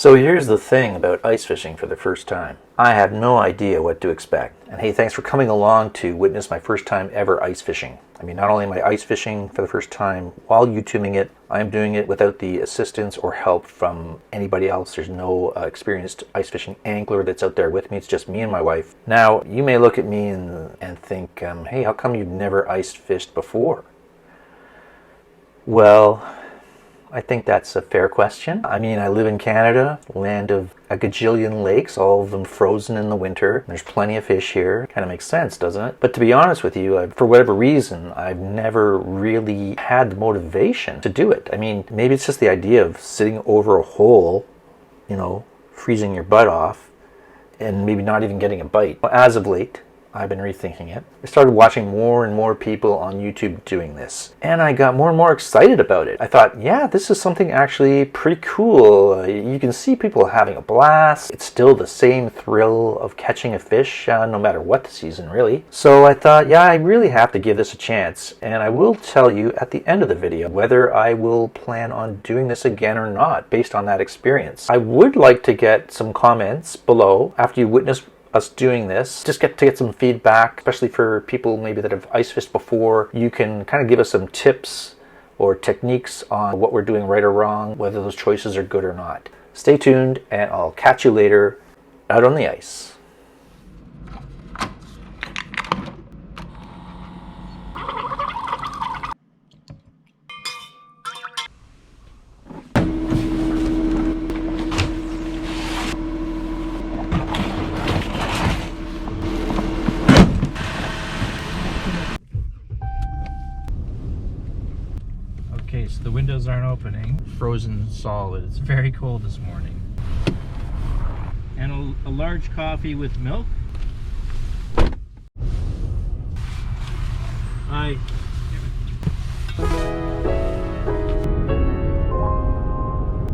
So here's the thing about ice fishing for the first time. I had no idea what to expect. And hey, thanks for coming along to witness my first time ever ice fishing. I mean, not only am I ice fishing for the first time while YouTubing it, I'm doing it without the assistance or help from anybody else. There's no experienced ice fishing angler that's out there with me. It's just me and my wife. Now, you may look at me and think, hey, how come you've never ice fished before? Well, I think that's a fair question. I mean, I live in Canada, land of a gajillion lakes, all of them frozen in the winter. There's plenty of fish here. Kind of makes sense, doesn't it? But to be honest with you, for whatever reason, I've never really had the motivation to do it. I mean, maybe it's just the idea of sitting over a hole, you know, freezing your butt off, and maybe not even getting a bite. As of late, I've been rethinking it. I started watching more and more people on YouTube doing this, and I got more and more excited about it. I thought, yeah, this is something actually pretty cool. You can see people having a blast. It's still the same thrill of catching a fish, no matter what the season, really. So I thought, yeah, I really have to give this a chance, and I will tell you at the end of the video whether I will plan on doing this again or not based on that experience. I would like to get some comments below after you witness us doing this, just to get some feedback, especially for people maybe that have ice fished before. You can kind of give us some tips or techniques on what we're doing right or wrong, whether those choices are good or not. Stay tuned, and I'll catch you later out on the ice. Okay, so the windows aren't opening. Frozen solid. It's very cold this morning. And a large coffee with milk. Hi.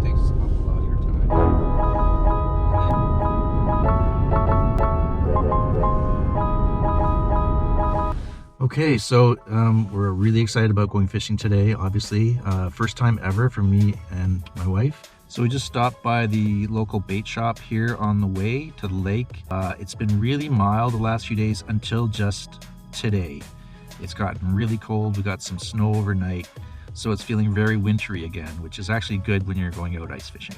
Takes up a lot of your time. Okay, so we're really excited about going fishing today, obviously. First time ever for me and my wife. So we just stopped by the local bait shop here on the way to the lake. It's been really mild the last few days until just today. It's gotten really cold. We got some snow overnight, so it's feeling very wintry again, which is actually good when you're going out ice fishing.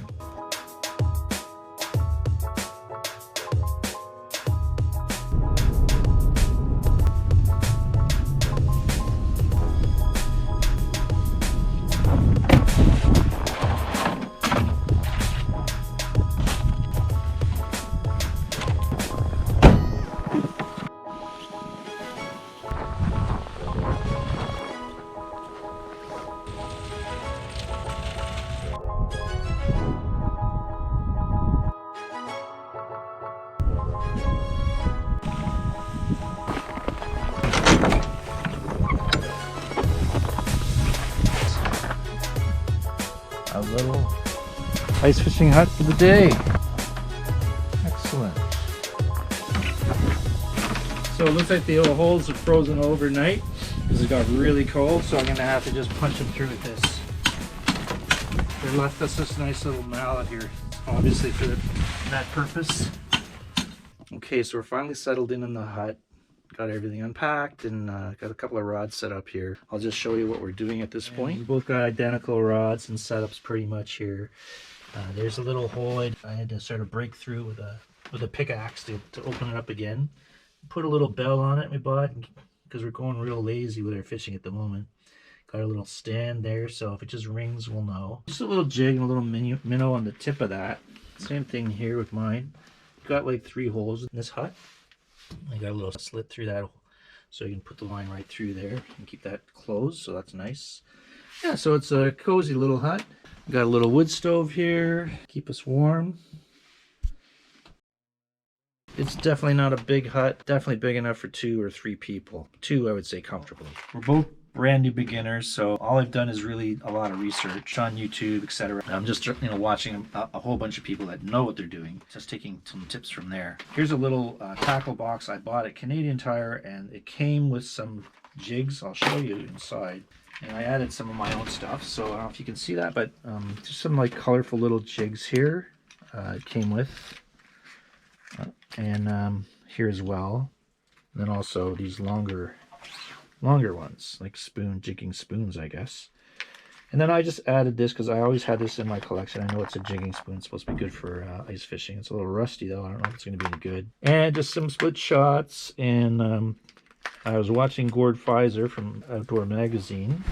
A little ice fishing hut for the day. Excellent. So it looks like the old holes are frozen overnight because it got really cold, so I'm going to have to just punch them through with this. They left us this nice little mallet here, obviously for that purpose. Okay, so we're finally settled in the hut. Got everything unpacked and got a couple of rods set up here. I'll just show you what we're doing at this point. We both got identical rods and setups pretty much here. There's a little hole I had to sort of break through with a pickaxe to open it up again. Put a little bell on it we bought because we're going real lazy with our fishing at the moment. Got a little stand there, so if it just rings, we'll know. Just a little jig and a little minnow on the tip of that. Same thing here with mine. Got like 3 holes in this hut. I got a little slit through that, so you can put the line right through there and keep that closed, so that's nice. Yeah, so it's a cozy little hut. Got a little wood stove here, keep us warm. It's definitely not a big hut, definitely big enough for 2 or 3 people. 2, I would say, comfortably. We're both brand new beginners, so all I've done is really a lot of research on YouTube, etc. I'm just watching a whole bunch of people that know what they're doing, just taking some tips from there. Here's a little tackle box I bought at Canadian Tire, and it came with some jigs. I'll show you inside. And I added some of my own stuff, so I don't know if you can see that, but just some like colorful little jigs here. it came with, and here as well. And then also these longer ones, like jigging spoons, I guess. And then I just added this because I always had this in my collection. I know it's a jigging spoon. It's supposed to be good for ice fishing. It's a little rusty though. I don't know if it's going to be any good. And just some split shots. And I was watching Gord Fizer from Outdoor Magazine,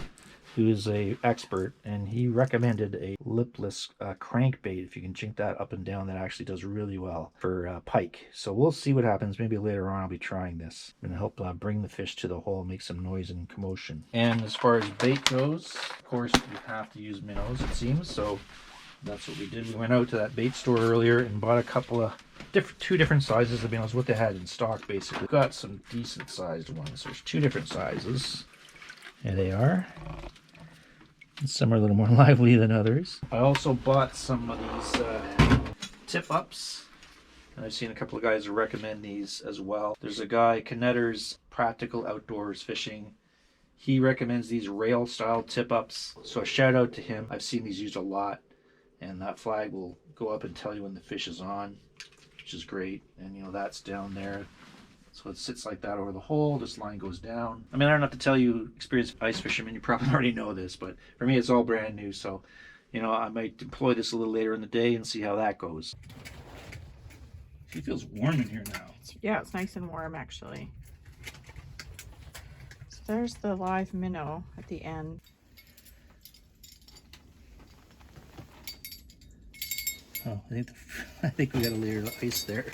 who is a expert, and he recommended a lipless crankbait. If you can jink that up and down, that actually does really well for pike. So we'll see what happens. Maybe later on I'll be trying this. I'm going to help bring the fish to the hole, make some noise and commotion. And as far as bait goes, of course, you have to use minnows, it seems. So that's what we did. We went out to that bait store earlier and bought a couple of two different sizes of minnows, what they had in stock, basically. We've got some decent sized ones. There's two different sizes. There they are. Some are a little more lively than others. I also bought some of these tip-ups. And I've seen a couple of guys recommend these as well. There's a guy, Knetter's Practical Outdoors Fishing. He recommends these rail-style tip-ups. So a shout out to him. I've seen these used a lot. And that flag will go up and tell you when the fish is on, which is great. And you know, that's down there. So it sits like that over the hole. This line goes down. I mean, I don't have to tell you, experienced ice fishermen, you probably already know this, but for me, it's all brand new. So, you know, I might deploy this a little later in the day and see how that goes. It feels warm in here now. Yeah, it's nice and warm, actually. So there's the live minnow at the end. Oh, I think we got a layer of ice there.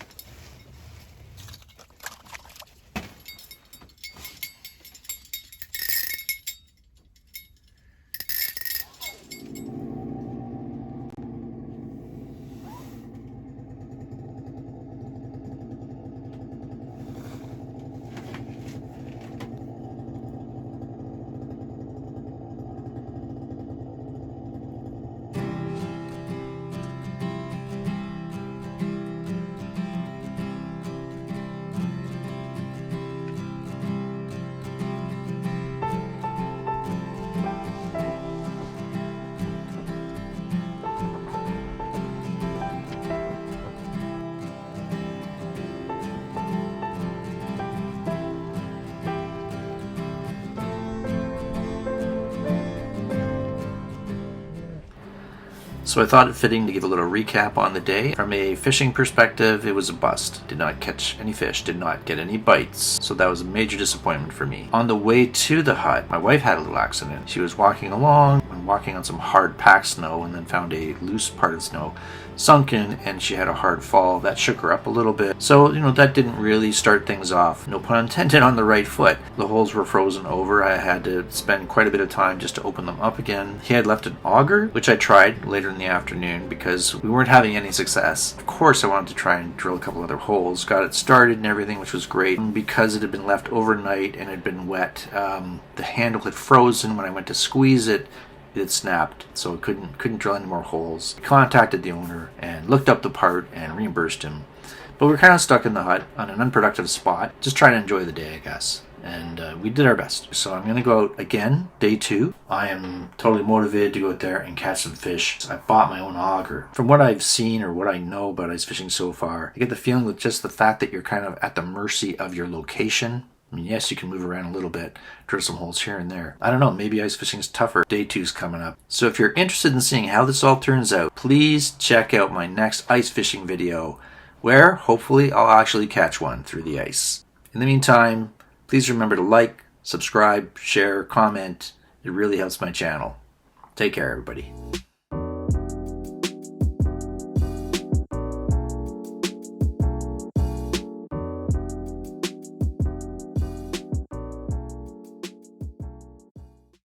So I thought it fitting to give a little recap on the day. From a fishing perspective, it was a bust. Did not catch any fish, did not get any bites. So that was a major disappointment for me. On the way to the hut, my wife had a little accident. She was walking along and walking on some hard packed snow and then found a loose part of snow sunken, and she had a hard fall. That shook her up a little bit. So, you know, that didn't really start things off, no pun intended, on the right foot. The holes were frozen over. I had to spend quite a bit of time just to open them up again. He had left an auger, which I tried later in the afternoon because we weren't having any success. Of course, I wanted to try and drill a couple other holes. Got it started and everything, which was great. And because it had been left overnight and had been wet, the handle had frozen. When I went to squeeze it, it had snapped, so it couldn't drill any more holes. I contacted the owner and looked up the part and reimbursed him. But we were kind of stuck in the hut on an unproductive spot, just trying to enjoy the day, I guess. And we did our best. So I'm going to go out again, day 2. I am totally motivated to go out there and catch some fish. I bought my own auger. From what I've seen or what I know about ice fishing so far, I get the feeling with just the fact that you're kind of at the mercy of your location. I mean, yes, you can move around a little bit, drill some holes here and there. I don't know, maybe ice fishing is tougher. Day 2's coming up. So if you're interested in seeing how this all turns out, please check out my next ice fishing video, where hopefully I'll actually catch one through the ice. In the meantime, please remember to like, subscribe, share, comment. It really helps my channel. Take care, everybody.